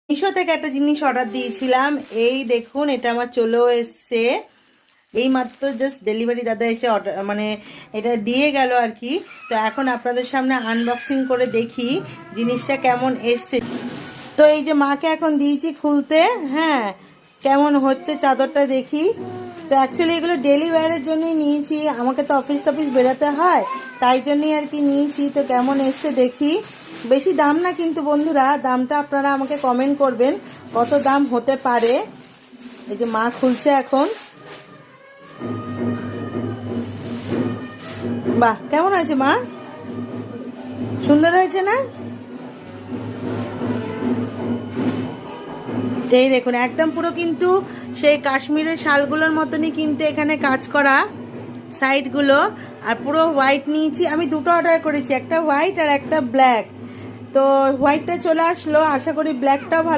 মিশো থেকে একটা জিনিস অর্ডার দিয়েছিলাম, এই দেখুন এটা আমার চলেও এসছে। এই মাত্র জাস্ট ডেলিভারি দাদা এসে অর্ডার মানে এটা দিয়ে গেল আর কি। তো এখন আপনাদের সামনে আনবক্সিং করে দেখি জিনিসটা কেমন এসছে। তো এই যে মাকে এখন দিয়েছি খুলতে, হ্যাঁ কেমন হচ্ছে চাদরটা দেখি। তো অ্যাকচুয়ালি এগুলো ডেলি ওয়্যারের জন্যই নিয়েছি, আমাকে তো অফিস টফিস বেরোতে হয়, তাই জন্যই আর কি নিয়েছি। তো কেমন এসছে দেখি। বেশি দাম না কিন্তু বন্ধুরা, দামটা আপনারা আমাকে কমেন্ট করবেন কত দাম হতে পারে। এই যে মা খুলছে এখন। বাহ, কেমন আছে মা? সুন্দর হয়েছে না? এই দেখুন একদম পুরো কিন্তু সেই কাশ্মীরের শালগুলোর মতনই কিন্তু এখানে কাজ করা সাইডগুলো। আর পুরো হোয়াইট নিয়েছি আমি, দুটো অর্ডার করেছি, একটা হোয়াইট আর একটা ব্ল্যাক। তো হোয়াইটটা চলে আসলো, আশা করি ব্ল্যাকটাও ভালো